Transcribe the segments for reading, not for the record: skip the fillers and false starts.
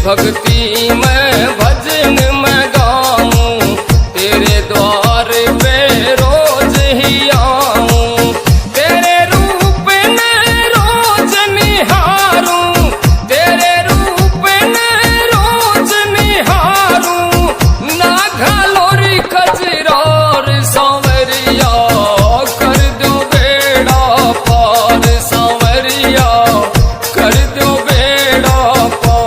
भक्ति में भजन में गाऊं, तेरे द्वार पे रोज ही आऊं। तेरे रूप ने रोज निहारूं, तेरे रूप ने रोज निहारूं। ना घालोरी कजरार सांवरिया, कर दो बेड़ा पार सांवरिया, कर दो बेड़ा पार।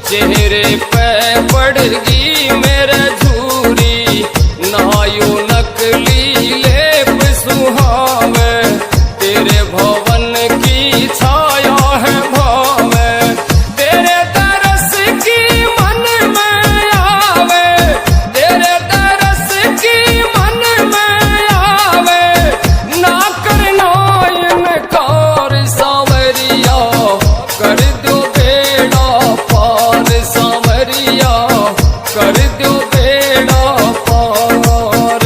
चेहरे पे पड़गी मेरे झूरी, नायु नकली लेप सुहावे, तेरे भवन की छाया है भावे, तेरे तरस की मन में आवे, तेरे तरस की मन में आवे, ना करना इनकार सांवरिया, कर दो बेड़ा पार सांवरिया, कर दो बेड़ा पार।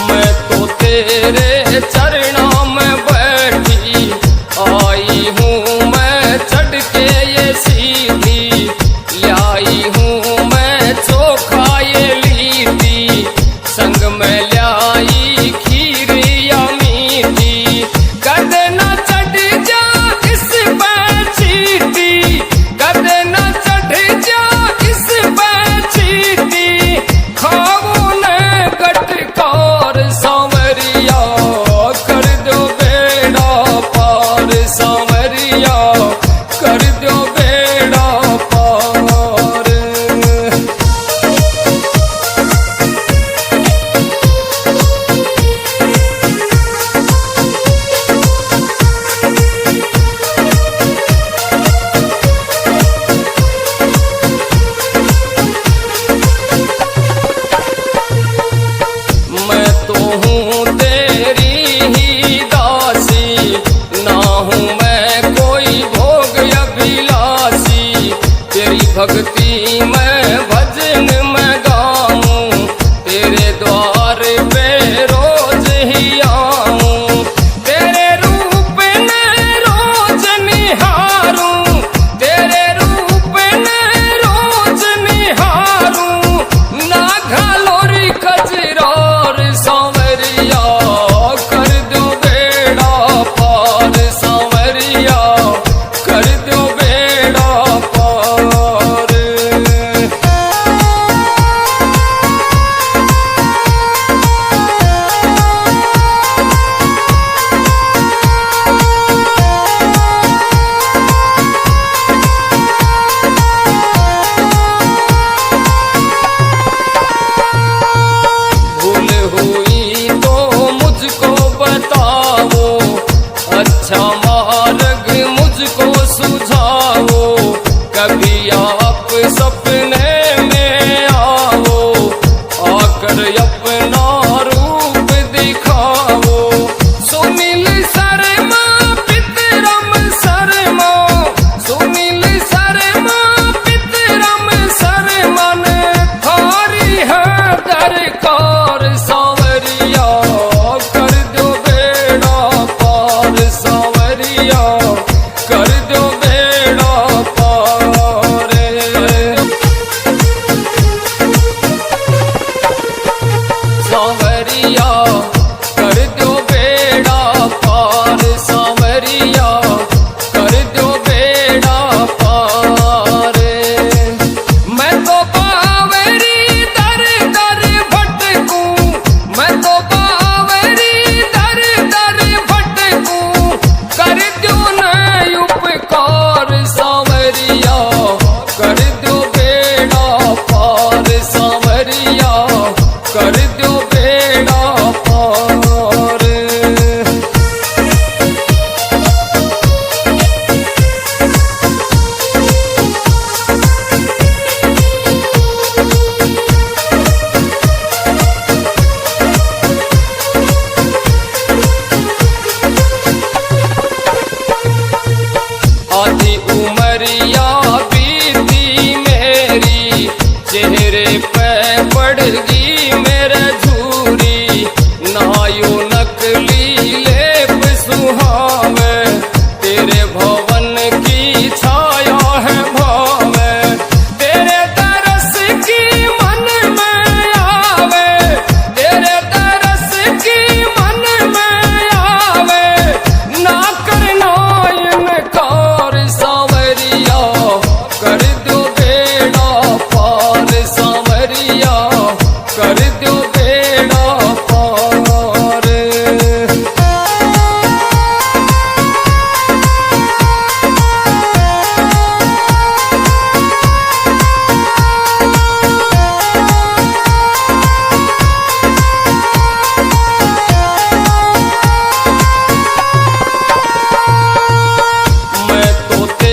मैं तो तेरे चरणों में बैठी आई हूँ, मैं चढ़ के ये सीधी लाई हूँ, मैं चोखा ये लीधी, संग में लाई खीर या मीठी, कद न चढ़ जा इस पे चीटी, कद न चढ़ जा इस पे चीटी, खाओ न गटकार सांवरिया, कर दो बेड़ा पार सांवरिया, कर दो बेड़ा पार। मैं तो हूँ तेरी ही दासी, ना हूँ मैं कोई भोग अभिलाषी, तेरी भक्ति मैं भजन में गाऊं, तेरे द्वार पे रोज ही आऊं, तेरे रूप ने रोज निहारूं, तेरे रूप ने रोज निहारूं, ना घालोरी कजरार सांवरिया, कर दो बेड़ा पार सांवरिया, कर दो बेड़ा पार।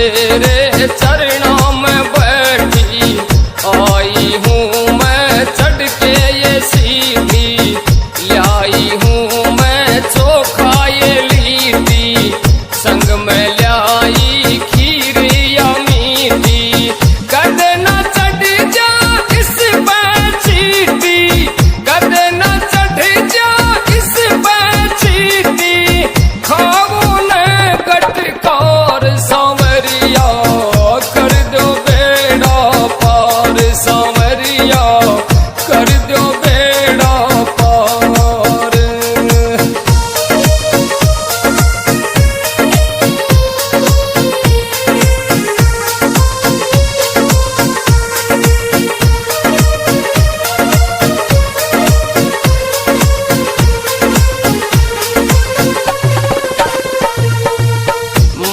तेरे चरणों में बैठी आई हूँ मैं चढ़ के ये सीधी, लाई हूँ मैं चोखा ये लीटी, संग में लाई खीर या मीठी। कदे न चढ़ जा इस पे चीटी, कदे न चढ़ जा इस पे चीटी, खाओ न गटकार सांवरिया कर दो बेड़ा पार, सांवरिया कर दो बेड़ा पार।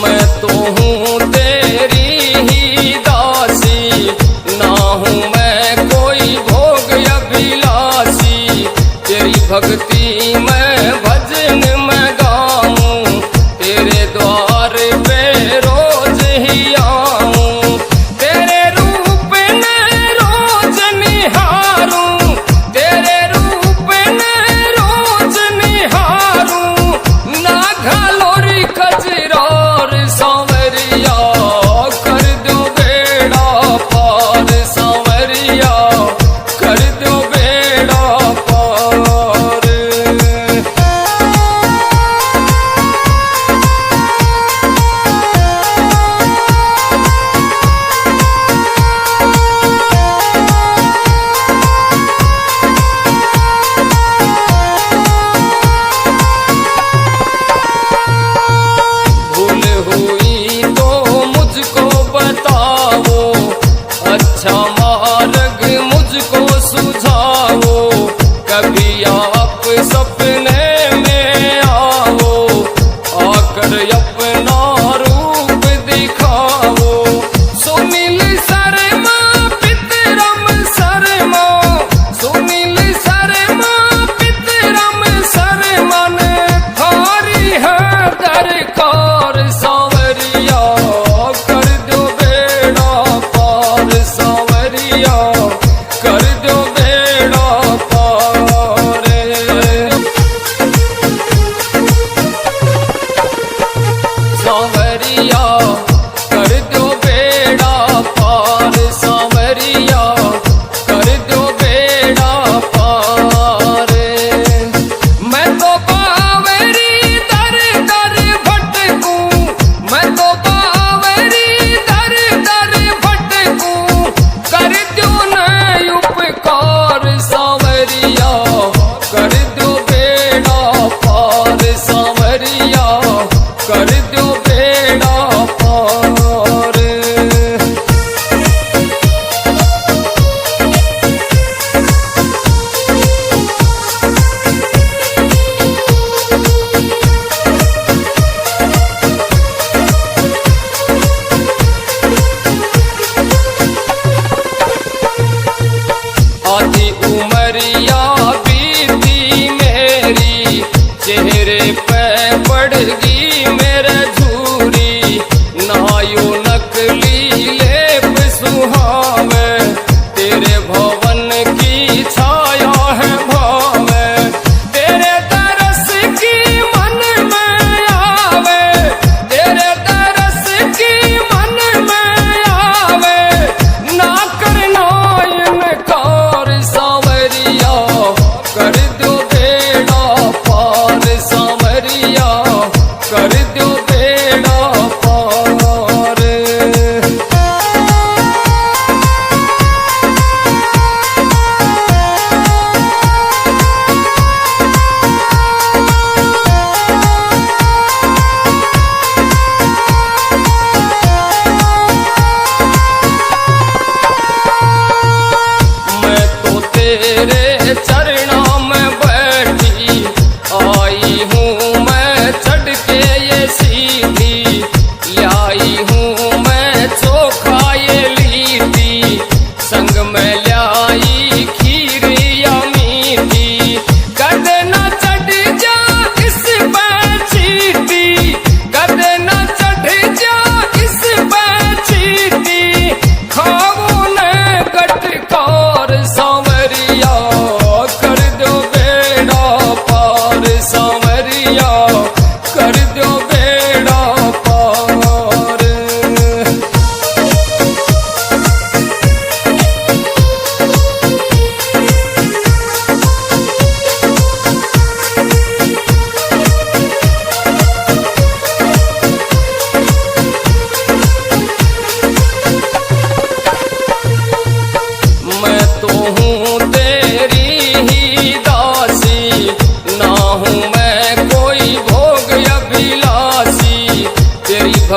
मैं तो हूँ तेरी ही दासी, ना हूँ मैं कोई भोग अभिलाषी। तेरी भक्ति मैं भजन में गाऊं, तेरे द्वार पे रोज ही आऊं। तेरे रूप ने रोज निहारूं, तेरे रूप ने रोज निहारूं। ना घालोरी कजरार सांवरिया कर दो बेड़ा पार, सांवरिया कर दो बेड़ा पार। भूल हुई तो मुझको बताओ, अच्छा मार्ग मुझको सुझाओ। कभी आप सपने में आओ, आकर अपना रूप दिखाओ। सुनील शर्मा पितरम शर्मा, सुनील शर्मा पितरम शर्मा ने थारी है दरकार, सांवरिया कर दो बेड़ा पार, सांवरिया कर दो बेड़ा पार। सांवरिया कर दो बेड़ा पार, सांवरिया कर दो बेड़ा पार। मैं तो बावरी दर दर भटकूं, मैं तो बावरी दर दर भटकूं। कर दो न उपकार सांवरिया कर दो बेड़ा पार, सांवरिया कर दो बेड़ा पार।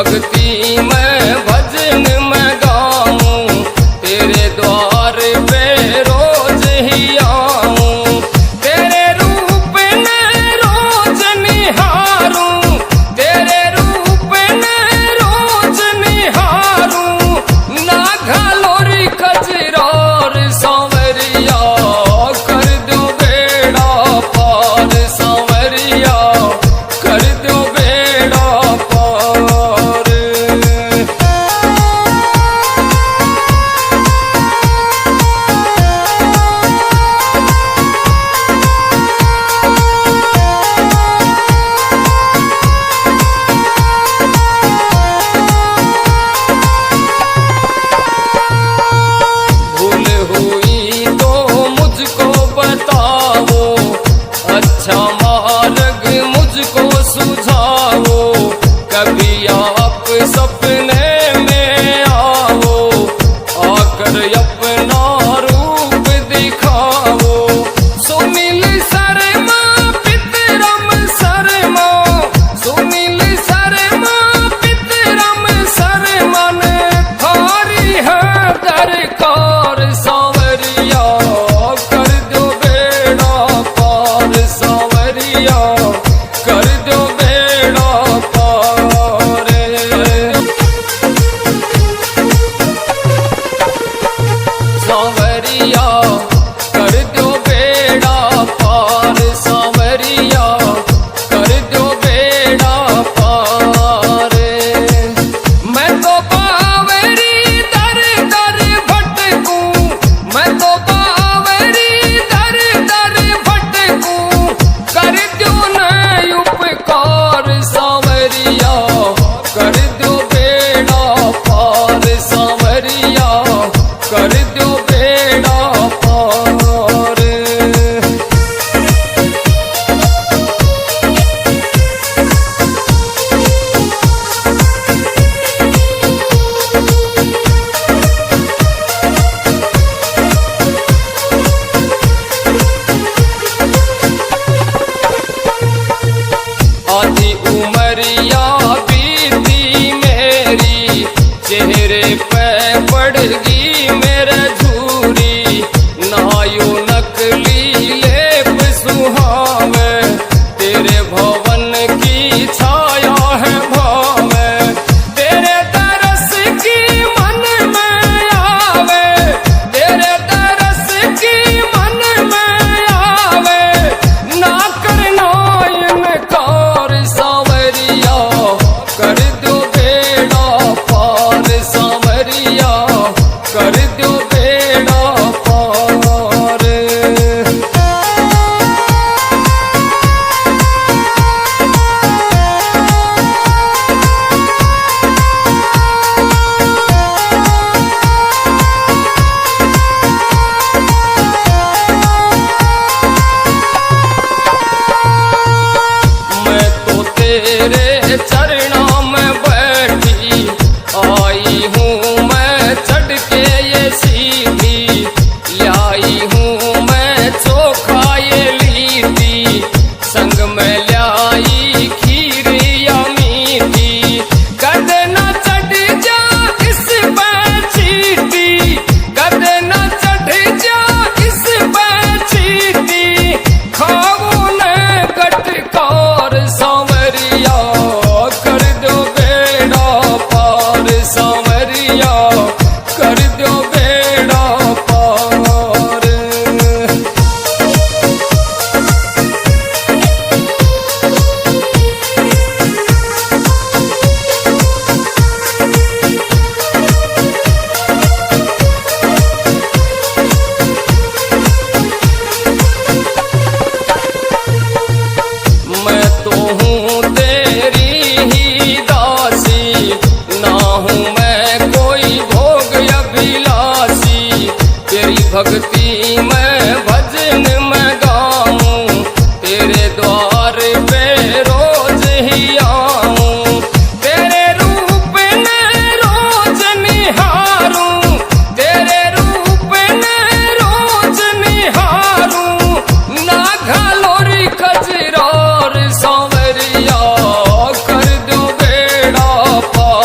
भक्ति में भजन में गाऊं, तेरे द्वार पे रोज ही आऊं। तेरे रूप ने रोज निहारूं, तेरे रूप ने रोज निहारूं। ना घालोरी कजरार सांवरिया, कर दो बेड़ा पार सांवरिया, कर दो बेड़ा पार। भूल हुई तो मुझको बताओ, अच्छा मार्ग मुझको सुझाओ। कभी आप सपने में आओ, आकर अपना रूप दिखाओ। सुनील शर्मा पितरम शर्मा, सुनील शर्मा पितरम शर्मा ने थारी है दरकार सांवरिया, कर दो बेड़ा पार सांवरिया, कर दो बेड़ा पार। सांवरिया कर दो बेड़ा पार सांवरिया, कर दो बेड़ा पार। मैं तो बावरी दर दर भटकूं, मैं तो बावरी दर दर भटकूं। कर दो न उपकार सांवरिया, कर दो बेड़ा पार सांवरिया, कर दो बेड़ा पार। आधी उमरिया बीती मेरी, चेहरे पे पड़गी मेरे झूरी। नायु नकली लेप सुहावे, तेरे भवन की छाया है भावे। तेरे तरस की मन में आवे, तेरे तरस की मन में आवे। ना करना इनकार सांवरिया, कर दो बेड़ा पार सांवरिया, कर दो बेड़ा पार। मैं तो तेरे चरणों में बैठी आई हूँ, मैं चढ़ के ये सीधी लाई हूँ। मैं चोखा ये लीधी, संग में लाई खीर या मीठी। कद न चढ़ जा इस पे चीटी, कद न चढ़ जा इस पे चीटी। खाओ न गटकार सांवरिया, कर दो बेड़ा पार सांवरिया, कर दो बेड़ा पार। मैं तो हूँ तेरी ही दासी, ना हूँ मैं कोई भोग अभिलाषी। तेरी भक्ति में भजन में गाऊं, तेरे द्वार पे रोज ही आऊं। तेरे रूप ने रोज निहारूं, तेरे रूप ने रोज निहारूं। ना घालोरी कजरार सांवरिया, कर दो बेड़ा पार।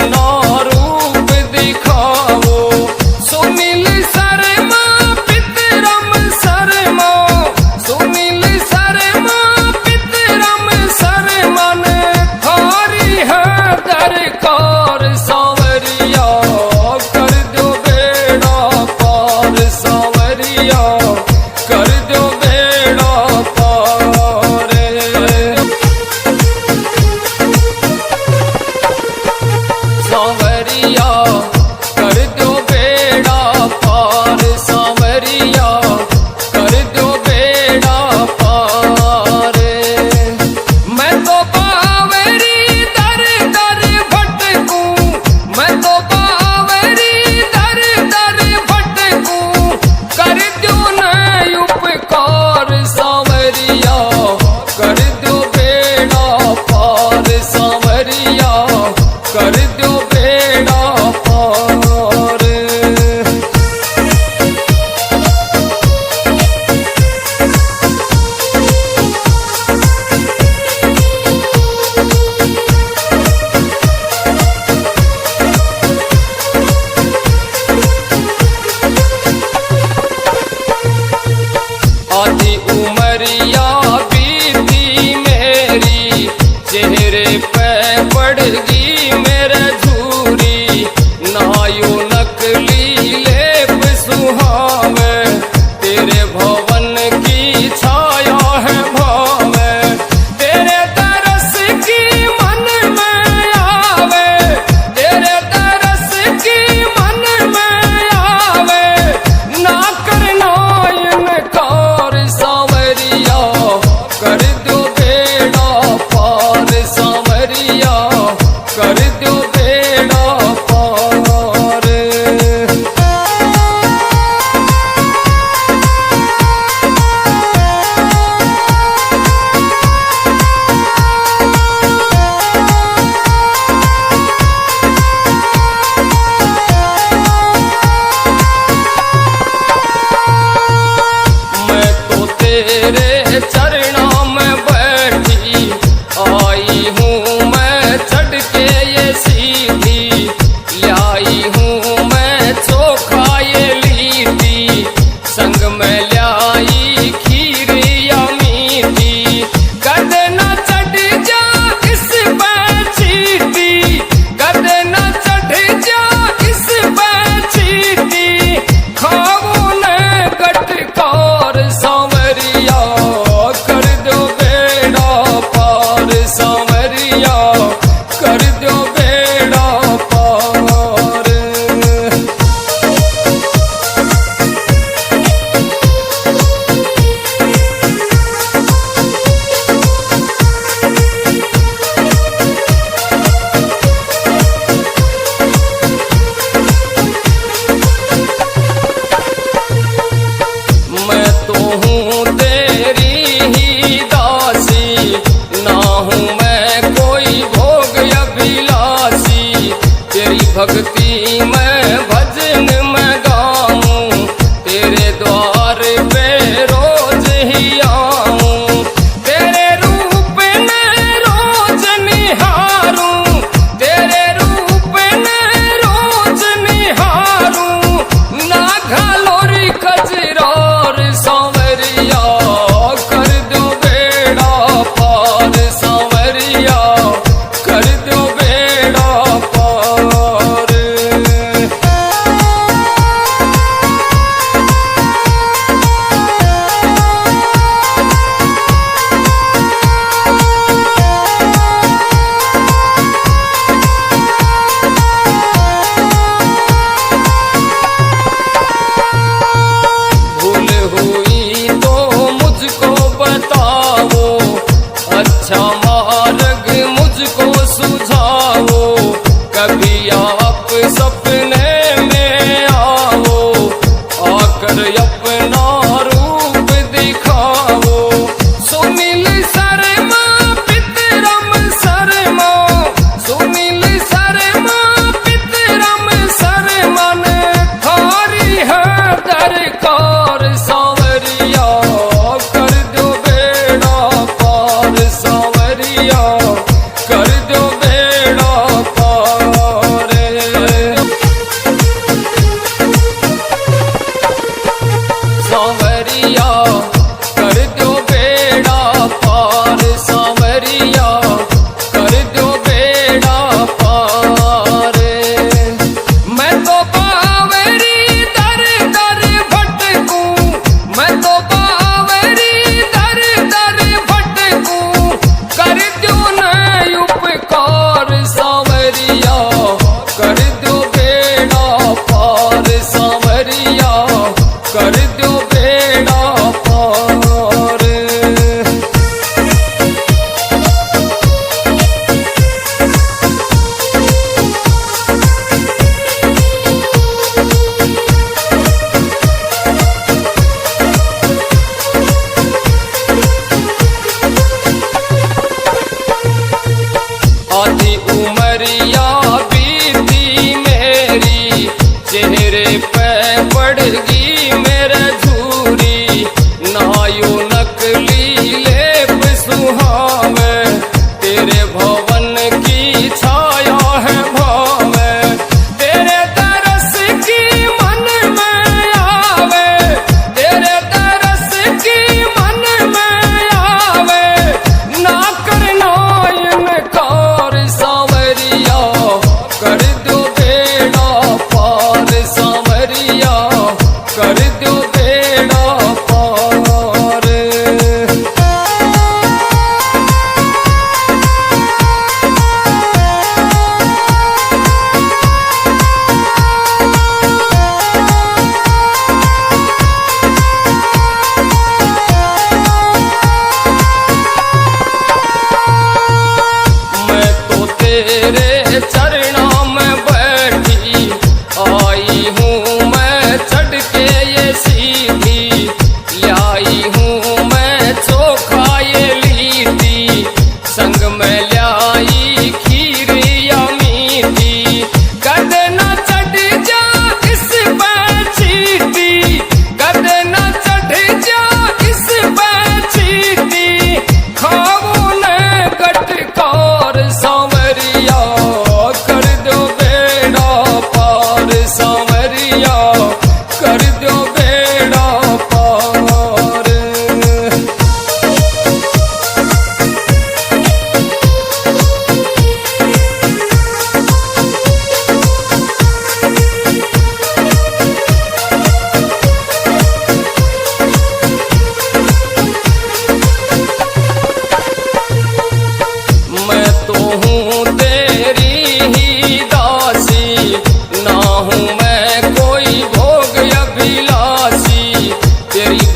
अपना रूप दिखाओ। सुनील शर्मा पितरम शर्मा, सुनील शर्मा पितरम शर्मा ने थारी है दरकार सांवरिया, कर दो बेड़ा पार सांवरिया, कर दो बेड़ा पार। सांवरिया कर दो बेड़ा पार, सांवरिया कर दो बेड़ा पार। मैं तो बावरी दर दर भटकूं, मैं तो बावरी दर दर भटकूं, कर दो न उपकार सांवरिया, कर दो बेड़ा पार सांवरिया, कर दो बेड़ा पार। आधी उमरिया बीती मेरी, चेहरे पे पड़गी मेरे झूरी, नायो नकली लेप सुहावे, तेरे भवन की छाया है भावे, तेरे तरस की मन में आवे, तेरे तरस की मन में आवे, ना करना इनकार सांवरिया, कर दो बेड़ा पार सांवरिया, कर दो बेड़ा पार। मैं तो तेरे चरणों में बैठी आई हूँ, मैं चढ़ के ये सीधी लाई हूँ, मैं चोखा ये लीटी, संग में लाई खीर या मीठी, गद न चढ़ जा इस पे चीटी, गद न चढ़ जा इस पे चीटी, खाओ न गटकार सांवरिया, कर दो बेड़ा पार सांवरिया, कर दो बेड़ा पार। मैं तो हूँ तेरी ही दासी, ना हूँ मैं कोई भोग अभिलाषी, तेरी भक्ति में भजन में गाऊं, तेरे द्वार पे रोज ही आऊं, तेरे रूप ने रोज निहारूं, तेरे रूप ने रोज निहारूं, ना घालोरी कजरार सांवरिया, कर दो बेड़ा पार सांवरिया, कर दो बेड़ा पार।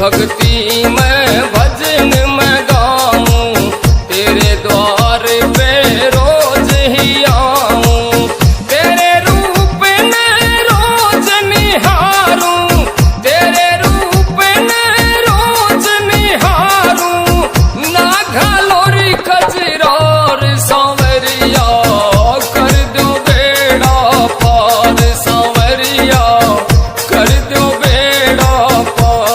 भक्ति में भजन में गाऊं, तेरे द्वार पे रोज ही आऊं। तेरे रूप ने रोज निहारूं, तेरे रूप ने रोज निहारूं। ना घालोरी कजरार सांवरिया, कर दो बेड़ा पार सांवरिया, कर दो बेड़ा पार।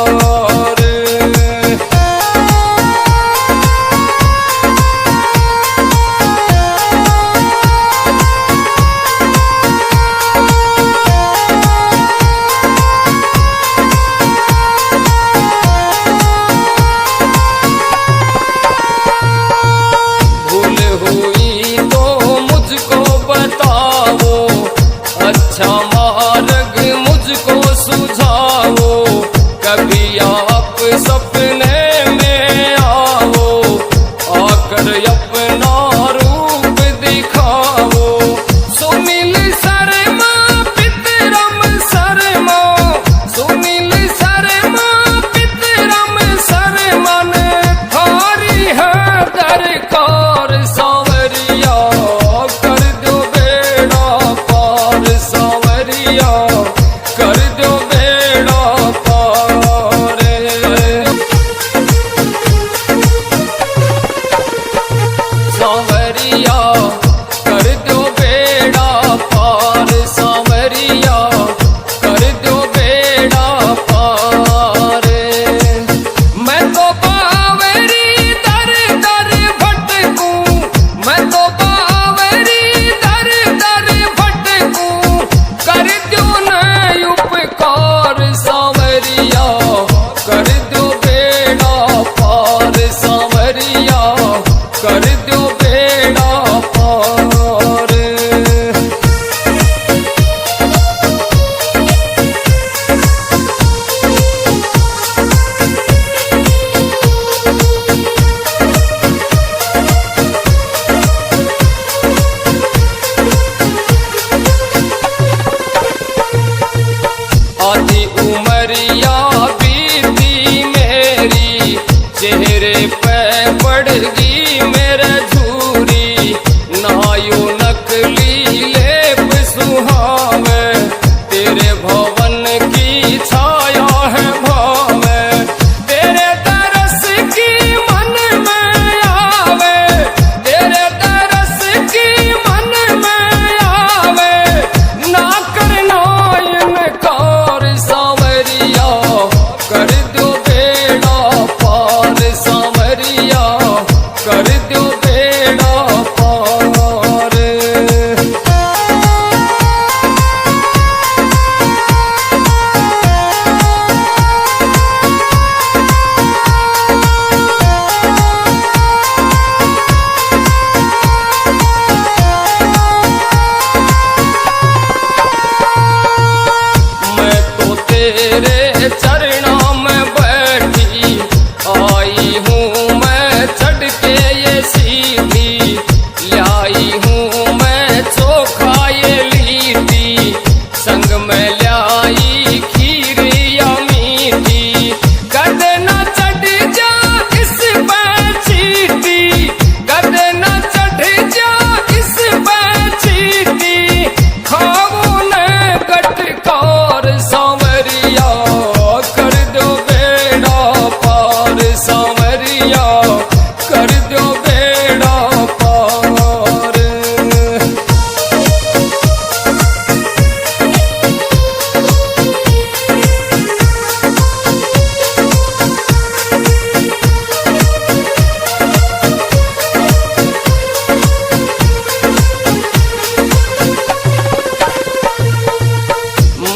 भूल हुई तो मुझको बताओ, अच्छा मार्ग मुझको सुझाओ। कभी आप सपने में आओ, आकर अपना रूप दिखाओ। सुनील शर्मा पितरम शर्मा, सुनील शर्मा पितरम शर्मा ने थारी है दरकार सांवरिया, कर दो बेड़ा पार सांवरिया, कर दो बेड़ा पार। सांवरिया कर दो बेड़ा पार सांवरिया, कर दो बेड़ा पार। मैं तो बावरी दर दर भटकूं, मैं तो बावरी दर दर भटकूं। कर दो न उपकार सांवरिया, कर दो बेड़ा पार सांवरिया, कर दो बेड़ा पार। आधी उमरिया बीती मेरी, चेहरे पे पड़गी मेरे झूरी। नायु नकली लेप सुहावे, तेरे भवन की छाया है भावे। तेरे तरस की मन में आवे, तेरे तरस की मन में आवे। ना करना इनकार सांवरिया, कर दो बेड़ा पार सांवरिया, कर दो बेड़ा पार। मैं तो तेरे चरणों में बैठी आई हूँ, मैं चढ़ के ये सीधी लाई हूँ। मैं चोखा ये लीटी, संग में लाई खीर या मीठी। गद न चढ़ जा इस पे चीटी, गद न चढ़ जा इस पे चीटी। खाओ न गटकार सांवरिया, कर दो बेड़ा पार सांवरिया, कर दो बेड़ा पार।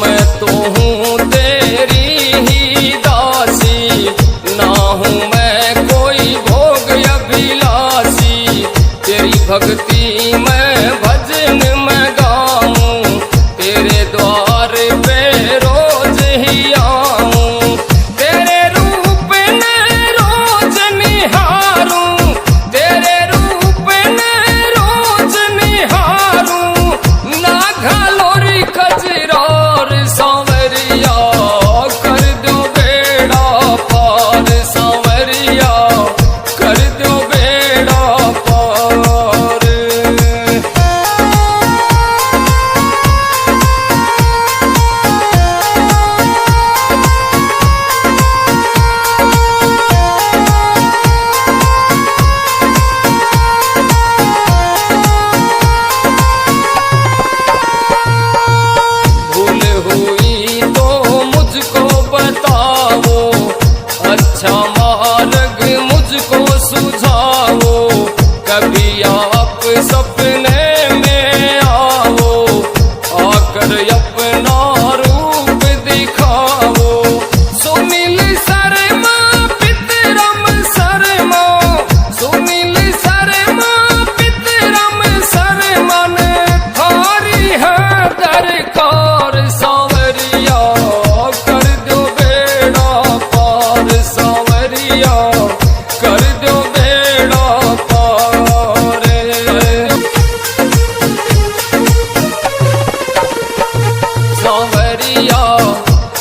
मैं तो हूँ तेरी ही दासी, ना हूँ मैं कोई भोग अभिलाषी। तेरी भक्ति में भजन में गाऊं, तेरे द्वार पे रोज ही आऊं। तेरे रूप ने रोज निहारूं, तेरे रूप ने रोज निहारूं। ना घालोरी कजरार सांवरिया, कर दो बेड़ा पार। दरकार सांवरिया कर दो बेड़ा पार सांवरिया कर दो बेड़ा पार सांवरिया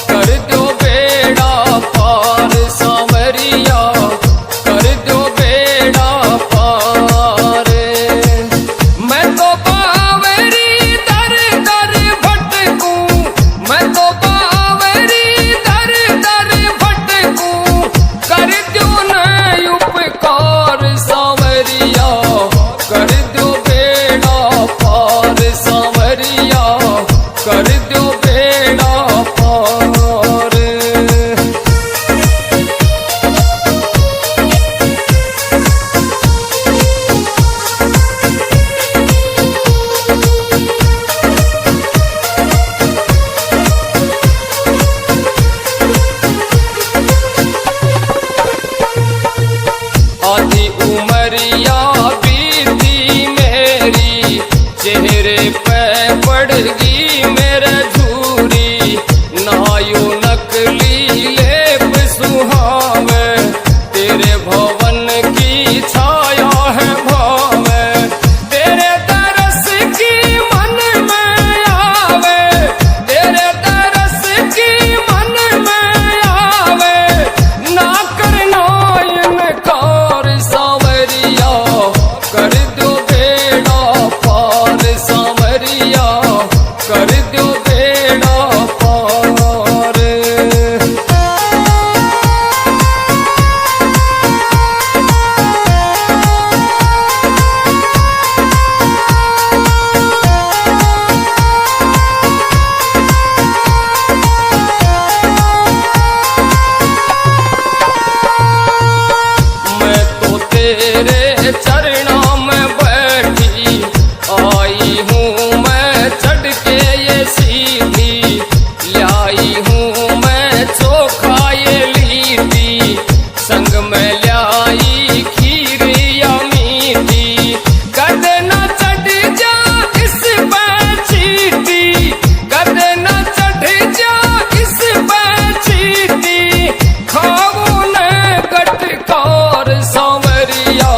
कर दो बेड़ा पार सांवरिया कर दो बेड़ा पार मैं तो बावरी दर दर भटकूं मैं तो बावरी दर दर भटकूं कर दो न उपकार सांवरिया कर दो बेड़ा पार सांवरिया कर दो बेड़ा पार आधी उमरिया बीती मेरी चेहरे पे पड़गी मेरे झूरी नायु नकली लेप सुहावे तेरे भवन की छाया है भावे तेरे तरस की मन में आवे तेरे तरस की मन में आवे ना करना इनकार सांवरिया कर दो बेड़ा पार सांवरिया कर दो बेड़ा पार मैं तो तेरे चरणों में बैठी आई हूँ मैं चढ़ के ये सीधी लाई हूँ मैं चोखा ये लीटी संग में लाई खीर या मीठी कदे न चढ़ जा इस पे चीटी कदे न चढ़ जा इस पे चीटी खाओ न गटकार सांवरिया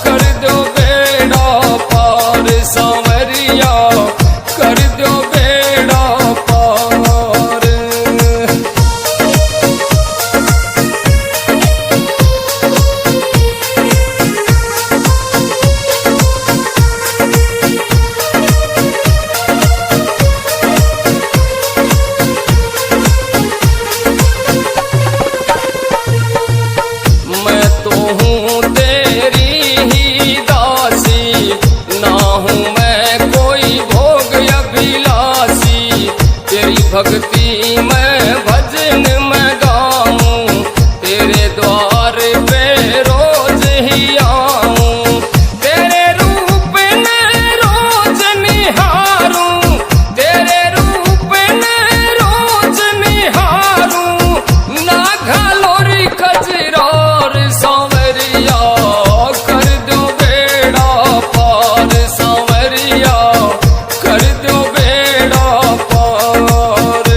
कर दो बेड़ा पार सांवरिया कर दो बेड़ा पार मैं तो हूँ तेरी ही दासी ना हूँ मैं कोई भोग अभिलाषी तेरी भक्ति मैं भजन में गाऊं तेरे द्वार पे रोज ही आऊं तेरे रूप ने रोज निहारूं तेरे रूप ने रोज निहारूं ना घालोरी कजरार सांवरिया कर दो बेड़ा पार सांवरिया कर दो बेड़ा पार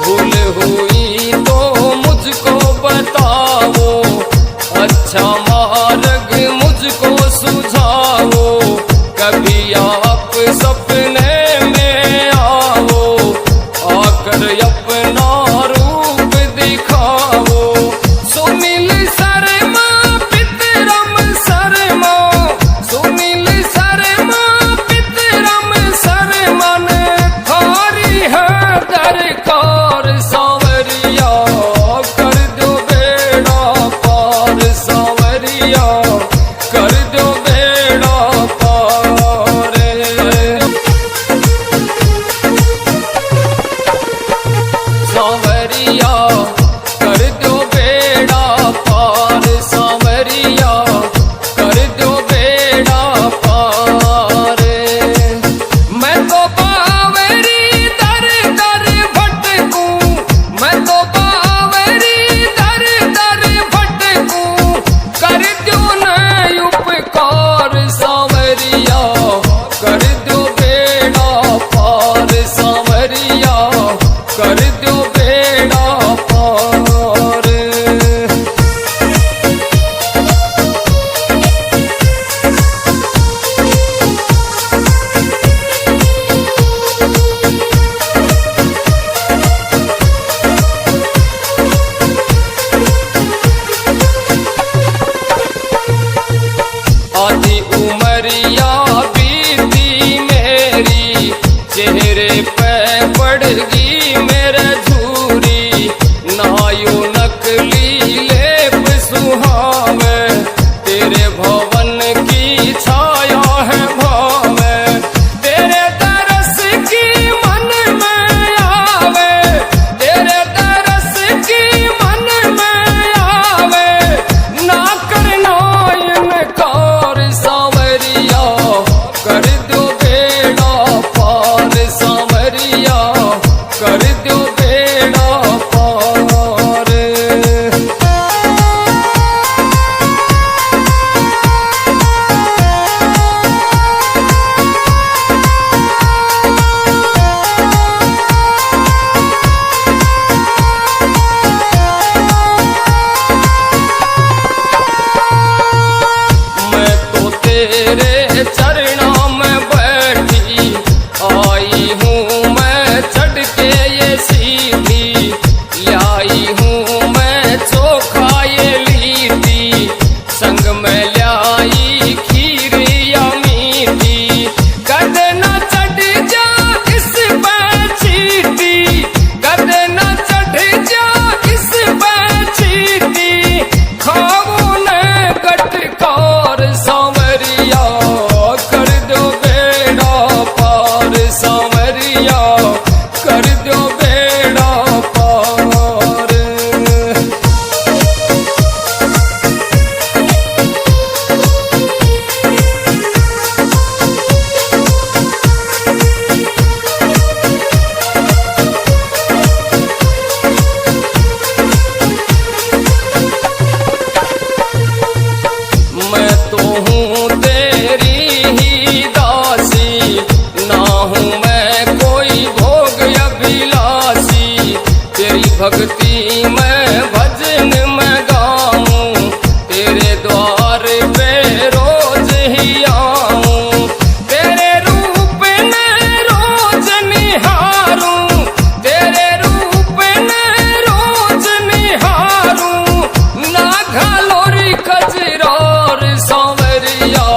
भूल हुई तो मुझको बताओ अच्छा मार्ग मुझको सुझाओ कभी आप सपने में आओ आकर अपना रूप दिखाओ सुनील शर्मा पितरम शर्मा सुनील शर्मा पितरम शर्मा ने थारी है दरकार सांवरिया कर दो बेड़ा पार सांवरिया कर दो बेड़ा पार तेरे चरणों में बैठी आई हूँ मैं चढ़ के ये सीधी, लाई हूँ मैं चोखा ये लीटी, संग में लाई खीर या मीठी। कदे न चढ़ जा इस पे चीटी, कदे न चढ़ जा इस पे चीटी, खाओ न गटकार सांवरिया कर दो बेड़ा पार, सांवरिया कर दो बेड़ा पार। मैं तो हूँ तेरी ही दासी, ना हूँ मैं कोई भोग अभिलाषी। तेरी भक्ति में भजन में गाऊं, तेरे द्वार पे रोज ही आऊं। तेरे रूप ने रोज निहारूं, तेरे रूप ने रोज निहारूं। ना घालोरी कजरार सांवरिया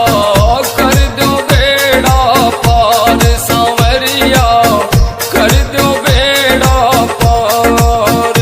कर दो बेड़ा पार, सांवरिया कर दो बेड़ा पार।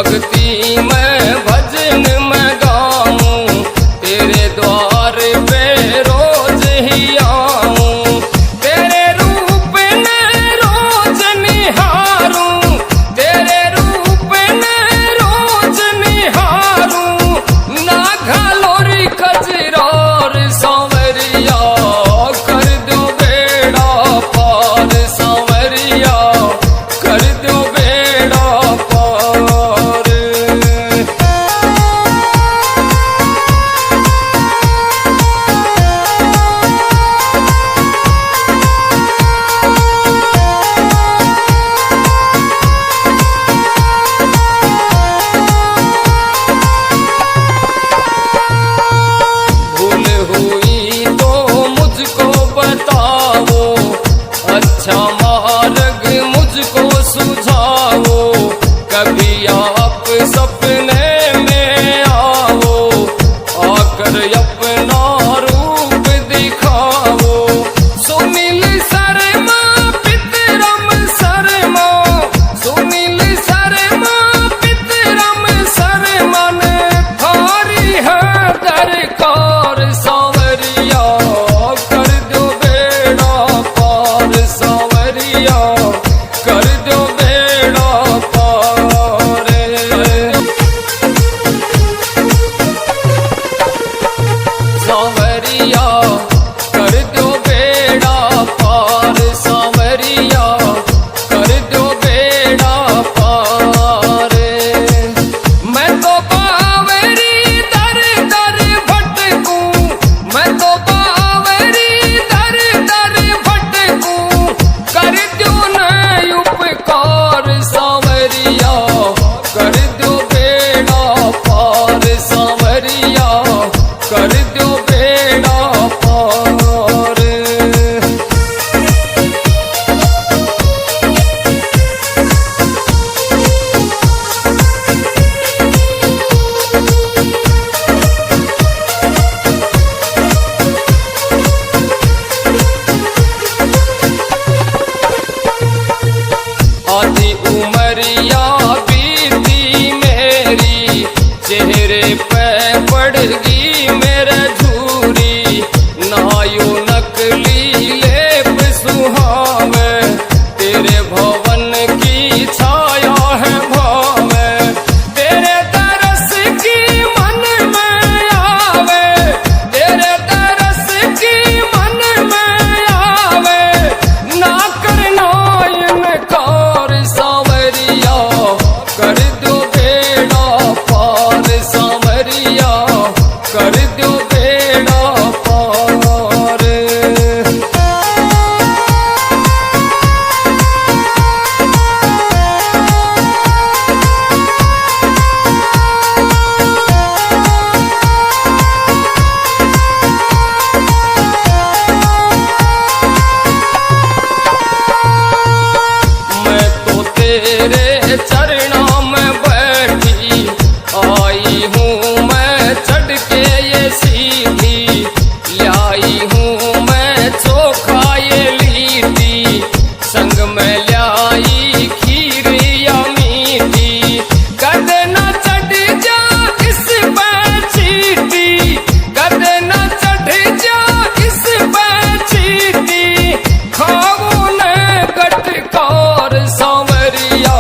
भक्ति मैं भजन मैं गाऊं, तेरे द्वार पे रोज ही आऊं। तेरे रूप ने रोज निहारूं, तेरे रूप ने रोज निहारूं। ना घालोरी कजरार सांवरिया, कर दो बेड़ा पार सांवरिया, कर दो बेड़ा पार। भूल हुई तो मुझको बताओ, अच्छा मार्ग मुझको सुझाओ। कभी आप सपने में आओ, आकर अपना रूप दिखाओ। सुनील शर्मा पितरम शर्मा, सुनील शर्मा पितरम शर्मा ने थारी है दरकार सांवरिया, कर दो बेड़ा पार सांवरिया, कर दो बेड़ा पार। सांवरिया कर दो बेड़ा पार सांवरिया, कर दो बेड़ा पार। मैं तो बावरी दर दर भटकूं, मैं तो बावरी दर दर भटकूं। कर दो न उपकार सांवरिया, कर दो बेड़ा पार सांवरिया, कर दो बेड़ा पार। आधी उमरिया बीती मेरी, चेहरे पे पड़गी मेरे झूरी। नायु नकली लेप सुहावे, तेरे भवन की छाया है भावे। तेरे तरस की मन में आवे, तेरे तरस की मन में आवे। ना करना इनकार सांवरिया, कर दो बेड़ा पार सांवरिया, कर दो बेड़ा पार। मैं तो तेरे चरणों में बैठी आई हूँ, मैं चढ़ के ये सीधी लाई हूँ। मैं चोखा ये लीटी, संग में लाई खीर या मीठी। कद न चढ़ जा इस पे चीटी, कद न चढ़ जा इस पे चीटी। खाओ न गटकार सांवरिया,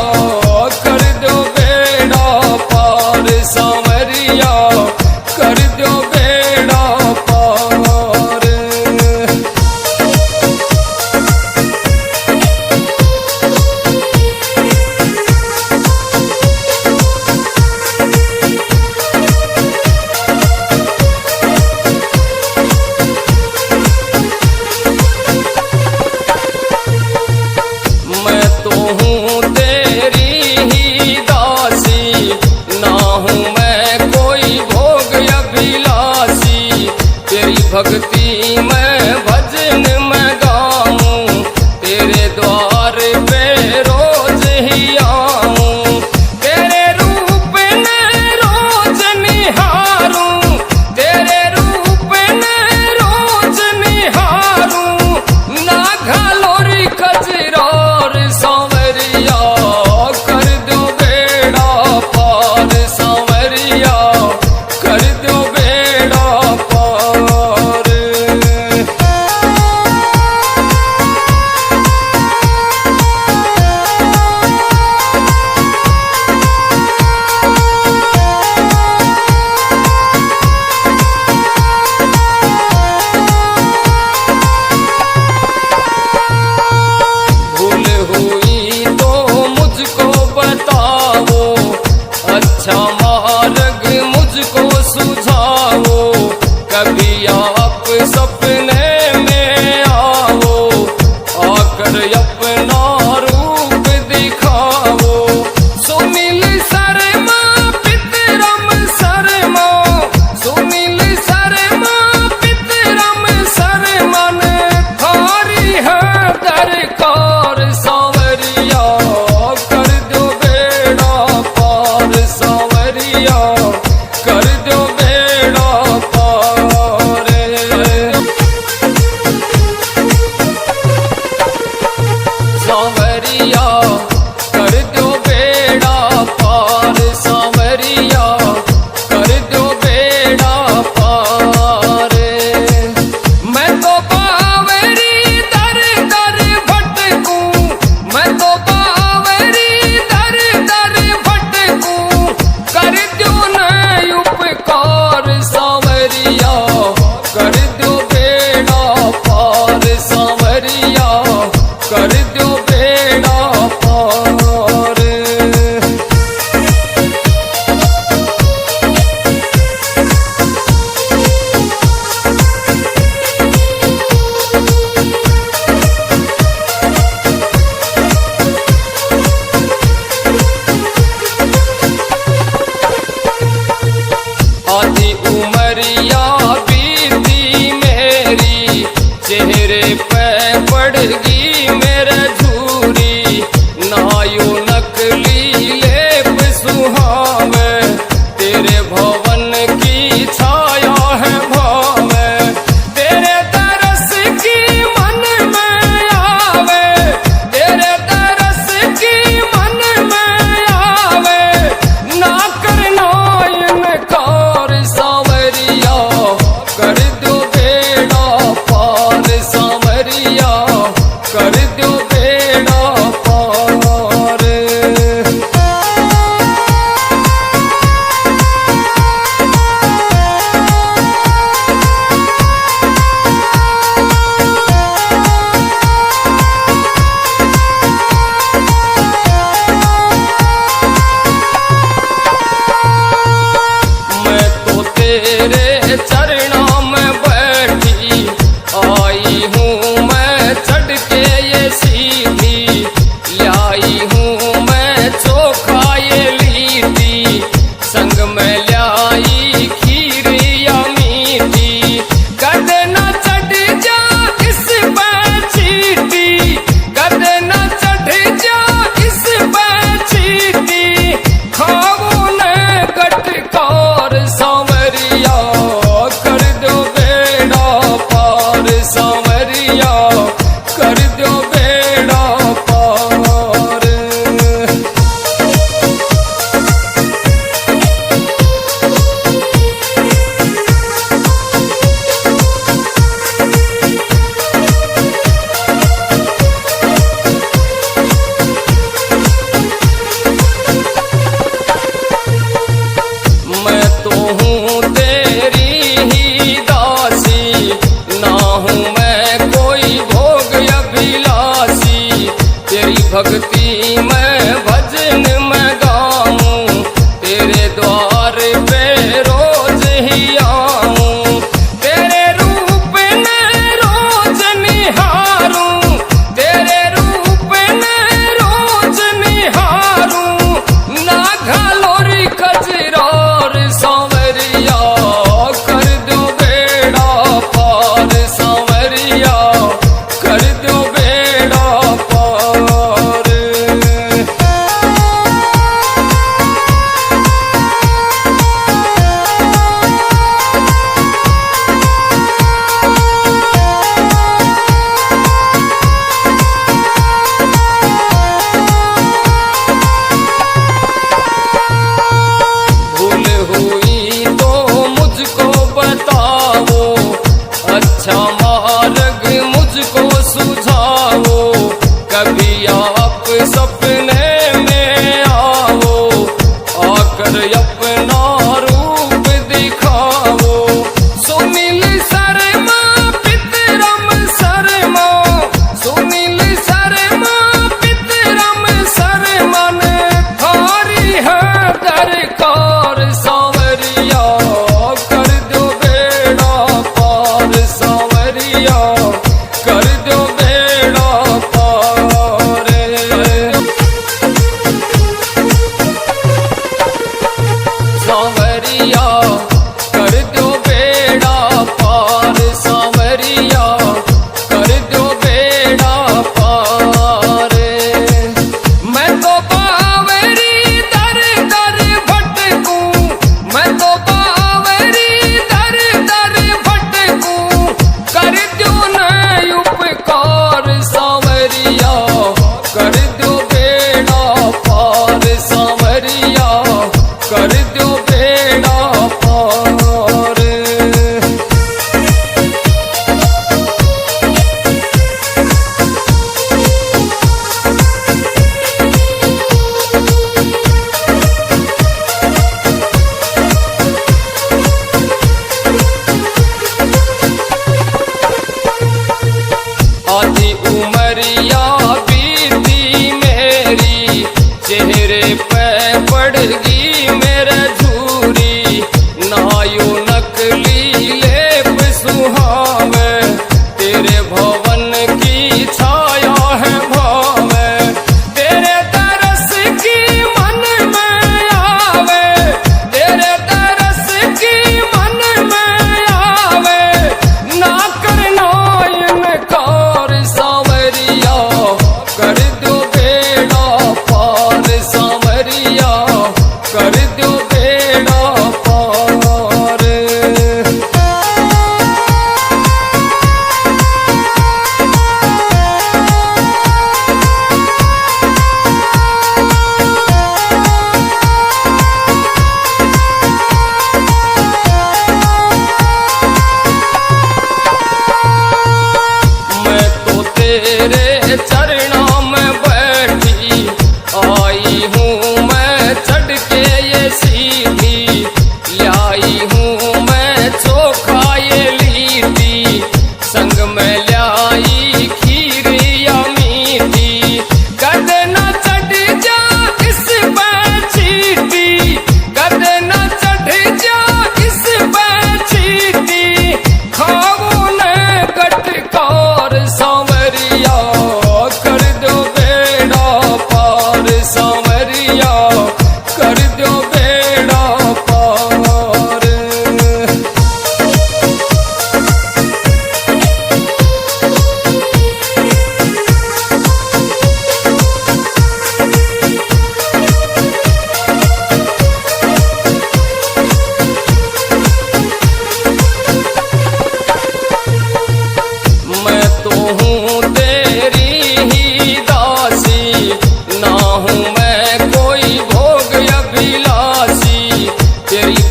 कर दो बेड़ा पार सांवरिया, कर दो बेड़ा पार। मैं तो हूँ तेरी ही दासी, ना हूँ मैं कोई भोग अभिलाषी। तेरी भक्ति मैं भजन मैं गाऊं, तेरे द्वार पे रोज ही आऊं। तेरे रूप ने रोज निहारूं, तेरे रूप ने रोज निहारूं। ना घालोरी कजरार सांवरिया, कर दो बेड़ा पार।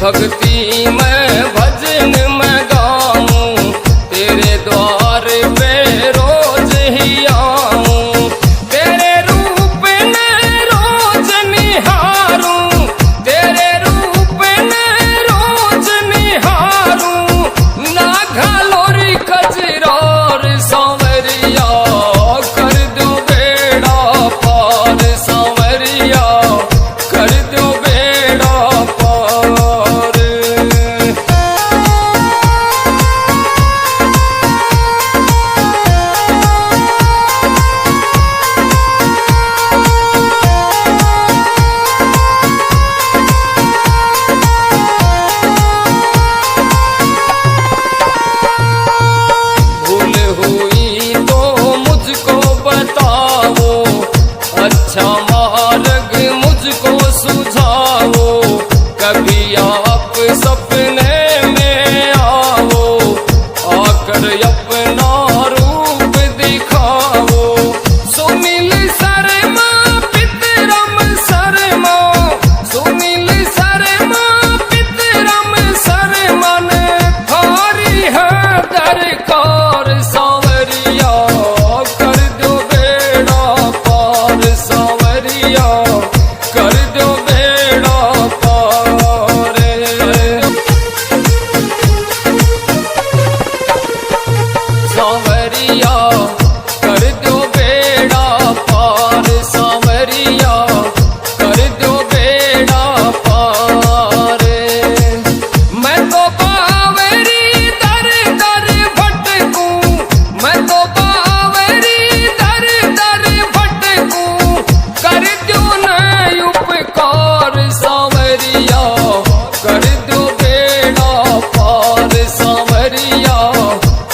भक्ति में भजन में गाऊं, तेरे द्वार पे रोज ही आऊं। तेरे रूप ने रोज निहारूं, तेरे रूप ने रोज निहारूं। ना घालोरी कजरार सांवरिया, कर दो बेड़ा पार सांवरिया, कर दो बेड़ा पार। भूल हुई तो मुझको बताओ, अच्छा मार्ग मुझको सुझाओ। कभी आप सपने में आओ, आकर अपना रूप दिखाओ। सुनील शर्मा पितरम शर्मा, सुनील शर्मा पितरम शर्मा ने थारी है दरकार सांवरिया, कर दो बेड़ा पार सांवरिया, कर दो बेड़ा पार। सांवरिया कर दो बेड़ा पार, सांवरिया कर दो बेड़ा पार। मैं तो बावरी दर दर भटकूं, मैं तो बावरी दर दर भटकूं। कर दो न उपकार सांवरिया, कर दो बेड़ा पार सांवरिया,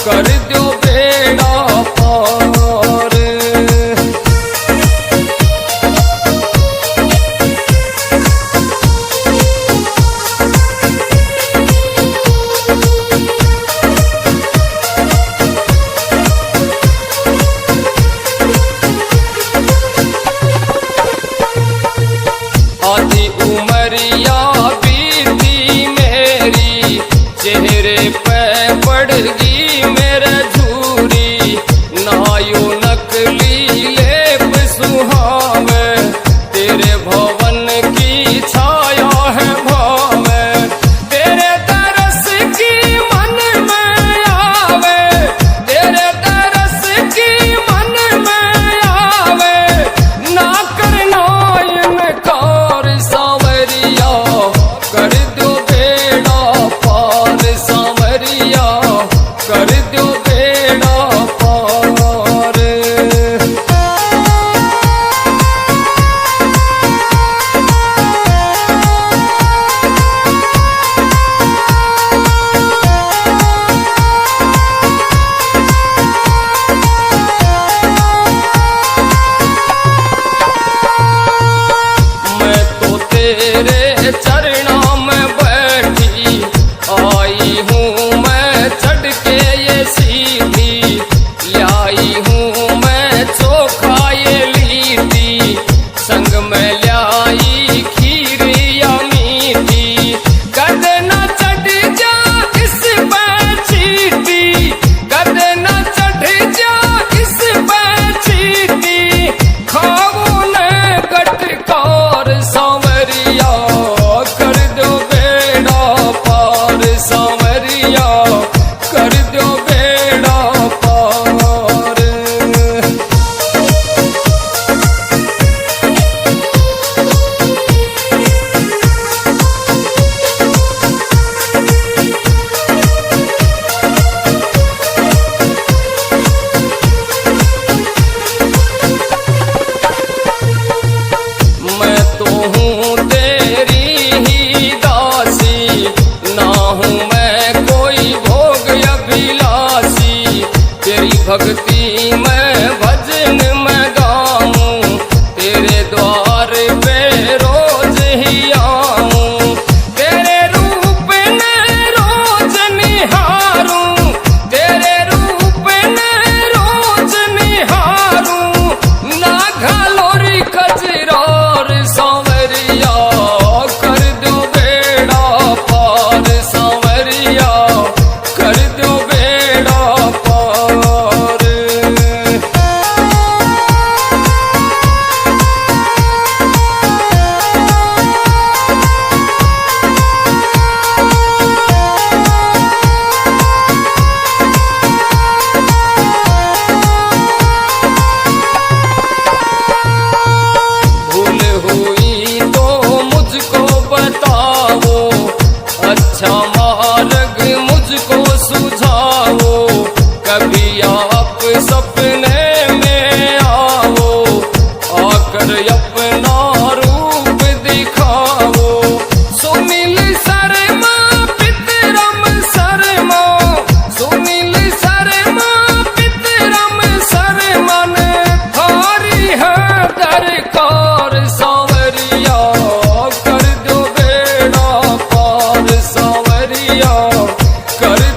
कर दो बेड़ा पार। आधी उमरिया बीती मेरी, चेहरे पे पड़गी मेरे झूरी। नायु नकली लेप सुहावे, तेरे भवन की छाया है भावे। तेरे तरस की मन में आवे, तेरे तरस की मन में आवे। ना करना इनकार सांवरिया, कर दो बेड़ा पार सांवरिया, कर दो बेड़ा पार। मैं तो तेरे चरणों में बैठी आई हूँ, मैं चढ़ के ये सीधी लाई हूँ। मैं चोखा ये लीटी, संग में लाई खीर या मीठी। कद न चढ़ जा इस पे चीटी, कद न चढ़ जा इस पे चीटी। खाओ न गटकार सांवरिया, कर दो बेड़ा पार सांवरिया, कर दो बेड़ा पार। मैं तो हूँ तेरी ही दासी, ना हूँ मैं कोई भोग अभिलाषी। तेरी भक्ति में भजन में गाऊं, तेरे द्वार पे रोज ही आऊं। तेरे रूप ने रोज निहारूं, तेरे रूप ने रोज निहारूं। ना घालोरी कजरार सांवरिया, कर दो बेड़ा पार। कर